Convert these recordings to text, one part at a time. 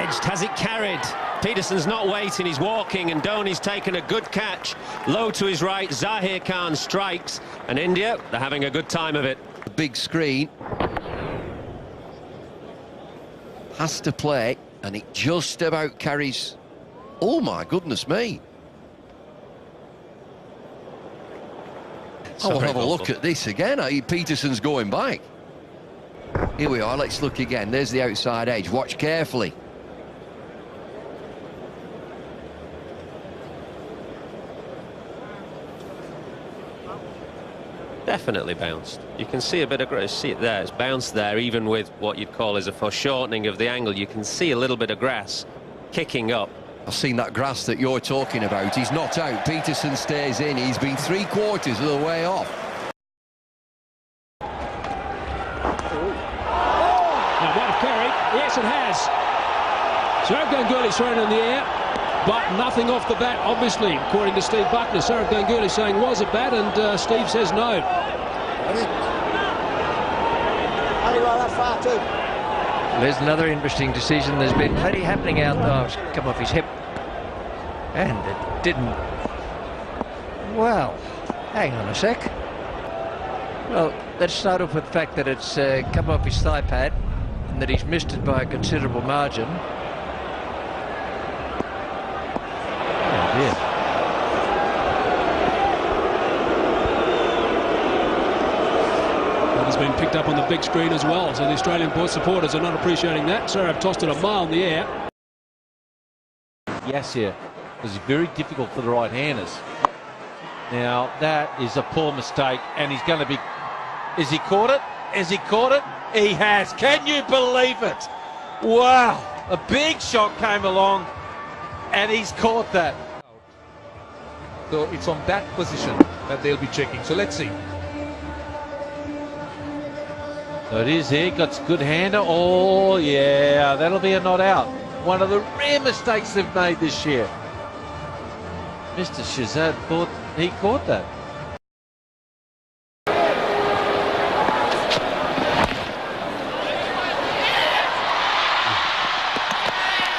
edged, has it carried? Peterson's not waiting, he's walking, and Dhoni's taken a good catch. Low to his right, Zahir Khan strikes, and India, they're having a good time of it. Big screen. Has to play, and it just about carries. Oh my goodness me. I will have a look at this again. Peterson's going back. Here we are, let's look again. There's the outside edge. Watch carefully. Definitely bounced. You can see a bit of grass. See it there. It's bounced there, even with what you'd call as a foreshortening of the angle. You can see a little bit of grass kicking up. I've seen that grass that you're talking about. He's not out. Peterson stays in. He's been 3/4 of the way off. Now, might have carried. Yes, it has. Sourav Ganguly thrown in the air, but nothing off the bat, obviously, according to Steve Buckner. Sourav Ganguly saying, was it bat? And Steve says no. Only right that far too. There's another interesting decision. There's been plenty happening out there. Oh, it's come off his hip. And it didn't. Well, hang on a sec. Well, let's start off with the fact that it's come off his thigh pad and that he's missed it by a considerable margin. Oh dear. That has been picked up on the big screen as well, so the Australian supporters are not appreciating that. Sourav tossed it a mile in the air. Yes, yeah. It was very difficult for the right-handers. Now, that is a poor mistake, and he's going to be... Has he caught it? Has he caught it? He has. Can you believe it? Wow. A big shot came along, and he's caught that. So it's on that position that they'll be checking. So let's see. So it is here. Got good hander. Oh, yeah. That'll be a not out. One of the rare mistakes they've made this year. Mr. Shazad thought he caught that.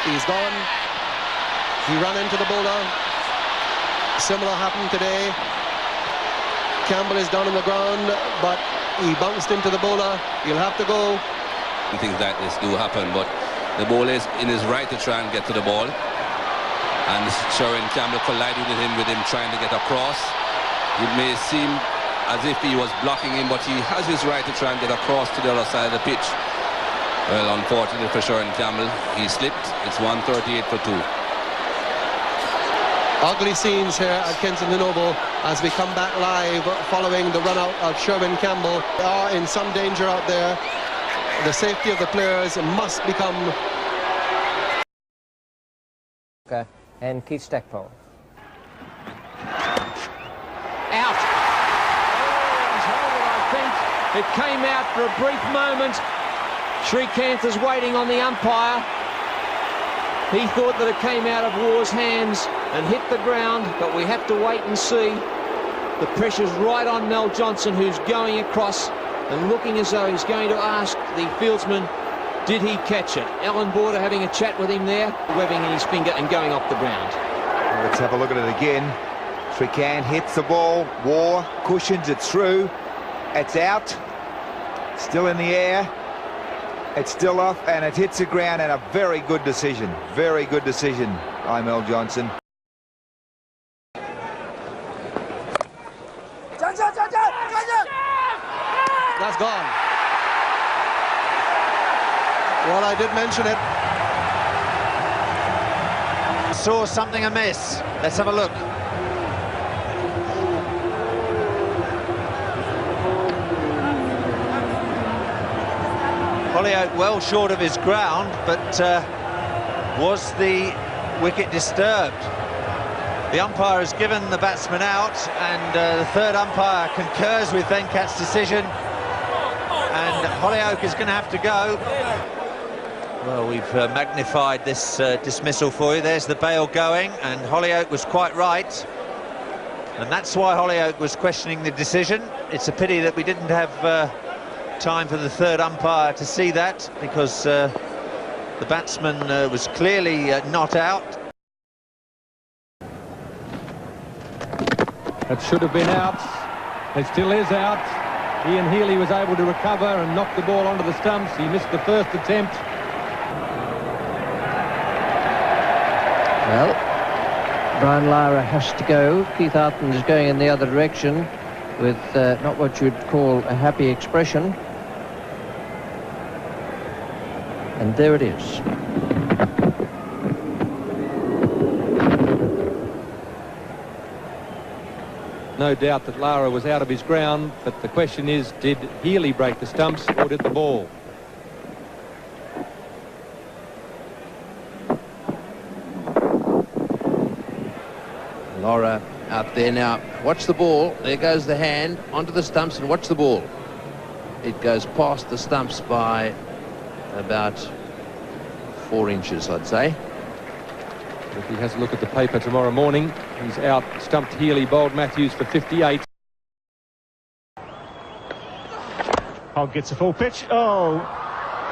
He's gone. He ran into the bowler. Similar happened today. Campbell is down on the ground, but he bounced into the bowler. He'll have to go. Things like this do happen, but the bowler is in his right to try and get to the ball. And Sherwin Campbell collided with him trying to get across. It may seem as if he was blocking him, but he has his right to try and get across to the other side of the pitch. Well, unfortunately for Sherwin Campbell, he slipped. It's 138 for 2. Ugly scenes here at Kensington Oval as we come back live following the run out of Sherwin Campbell. They are in some danger out there. The safety of the players must become... Okay. And Keith Stackpole. Out. I think it came out for a brief moment. Srikanth is waiting on the umpire. He thought that it came out of War's hands and hit the ground, but we have to wait and see. The pressure's right on Mel Johnson, who's going across and looking as though he's going to ask the fieldsman, did he catch it? Alan Border having a chat with him there, webbing in his finger and going off the ground. Let's have a look at it again. Srikanth hits the ball. War cushions it through. It's out. Still in the air. It's still off, and it hits the ground, and a very good decision. Very good decision by Mel Johnson. That's gone. Well, I did mention it. Saw something amiss. Let's have a look. Hollyoake well short of his ground, but was the wicket disturbed? The umpire has given the batsman out, and the third umpire concurs with Venkat's decision, and Hollyoake is going to have to go. Well, we've magnified this dismissal for you. There's the bail going, and Hollyoake was quite right. And that's why Hollyoake was questioning the decision. It's a pity that we didn't have time for the third umpire to see that, because The batsman was clearly not out. That should have been out. It still is out. Ian Healy was able to recover and knock the ball onto the stumps. He missed the first attempt. Well, Brian Lara has to go. Keith Arton is going in the other direction with not what you'd call a happy expression. And there it is. No doubt that Lara was out of his ground, but the question is, did Healy break the stumps or did the ball? Lara out there now. Watch the ball. There goes the hand onto the stumps, and watch the ball. It goes past the stumps by about 4 inches, I'd say. If he has a look at the paper tomorrow morning, he's out stumped Healy, bowled Matthews for 58. Hogg gets a full pitch. Oh,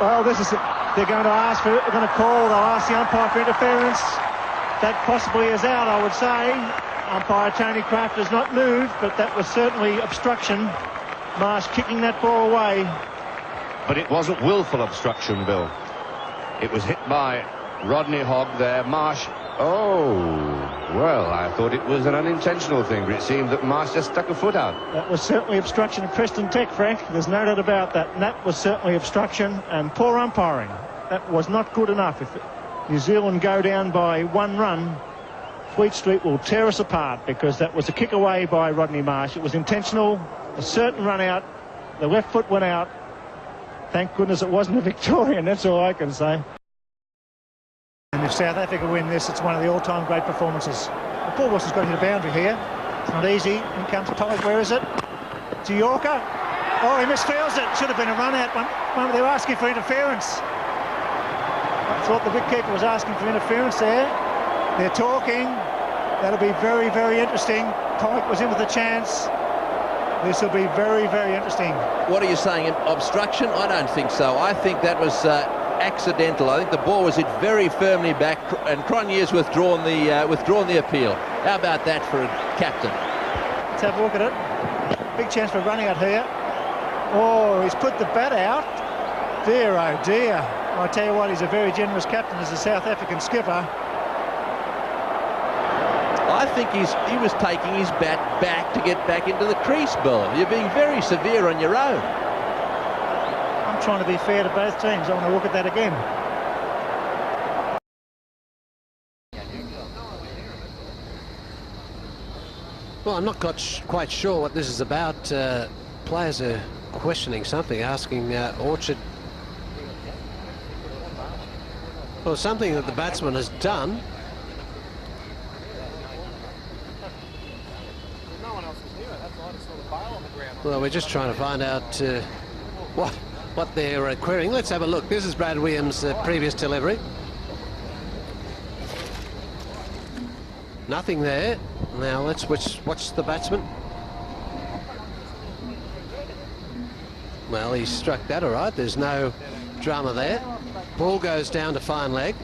well, this is it. They're going to ask for it. They're going to call. They'll ask the umpire for interference. That possibly is out, I would say. Umpire Tony Kraft has not moved, but that was certainly obstruction. Marsh kicking that ball away. But it wasn't willful obstruction, Bill. It was hit by Rodney Hogg there. Marsh. Oh, well, I thought it was an unintentional thing, but it seemed that Marsh just stuck a foot out. That was certainly obstruction of Preston Tech, Frank. There's no doubt about that. And that was certainly obstruction and poor umpiring. That was not good enough. If New Zealand go down by 1 run, Fleet Street will tear us apart, because that was a kick away by Rodney Marsh. It was intentional, a certain run out. The left foot went out. Thank goodness it wasn't a Victorian, that's all I can say. And if South Africa win this, it's one of the all-time great performances. Paul Wilson's got to hit a boundary here. It's not easy. In comes Pollock. Where is it? To Yorker. Oh, he misfields it. Should have been a run out. They were asking for interference. I thought the wicketkeeper was asking for interference there. They're talking. That'll be very, very interesting. Pollock was in with a chance. This will be very, very interesting. What are you saying? Obstruction? I don't think so. I think that was accidental. I think the ball was hit very firmly back, and Cronje's withdrawn the appeal. How about that for a captain? Let's have a look at it. Big chance for running out here. Oh, he's put the bat out. Dear, oh dear. I tell you what, he's a very generous captain as a South African skipper. I think he was taking his bat back to get back into the crease, Bill. You're being very severe on your own. I'm trying to be fair to both teams. I want to look at that again. Well, I'm not quite sure what this is about. Players are questioning something, asking Orchard. Well, something that the batsman has done. Well, we're just trying to find out what they're querying. Let's have a look. This is Brad Williams' previous delivery. Nothing there. Now let's watch the batsman. Well, he struck that all right. There's no drama there. Ball goes down to fine leg.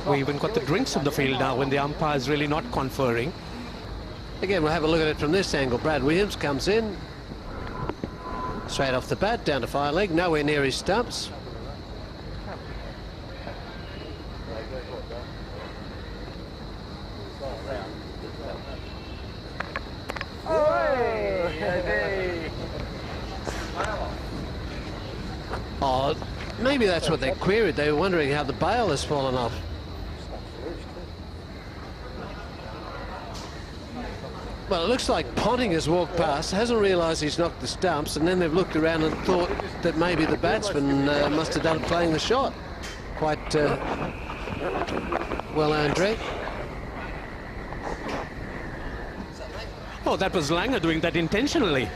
We even got the drinks in the field now when the umpire is really not conferring. Again, we'll have a look at it from this angle. Brad Williams comes in. Straight off the bat, down to fine leg, nowhere near his stumps. Oh, maybe that's what they queried. They were wondering how the bail has fallen off. Well, it looks like Ponting has walked past, hasn't realised he's knocked the stumps, and then they've looked around and thought that maybe the batsman must have done playing the shot. Quite well, Andre. Oh, that was Langer doing that intentionally.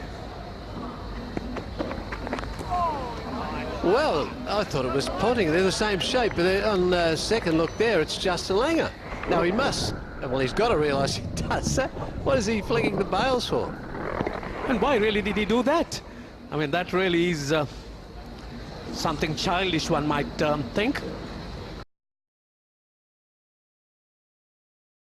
Well, I thought it was Ponting. They're the same shape, but on second look there, it's Justin Langer. Now he must. Well, he's got to realise he does. What is he flinging the bails for? And why really did he do that? I mean, that really is something childish, one might think.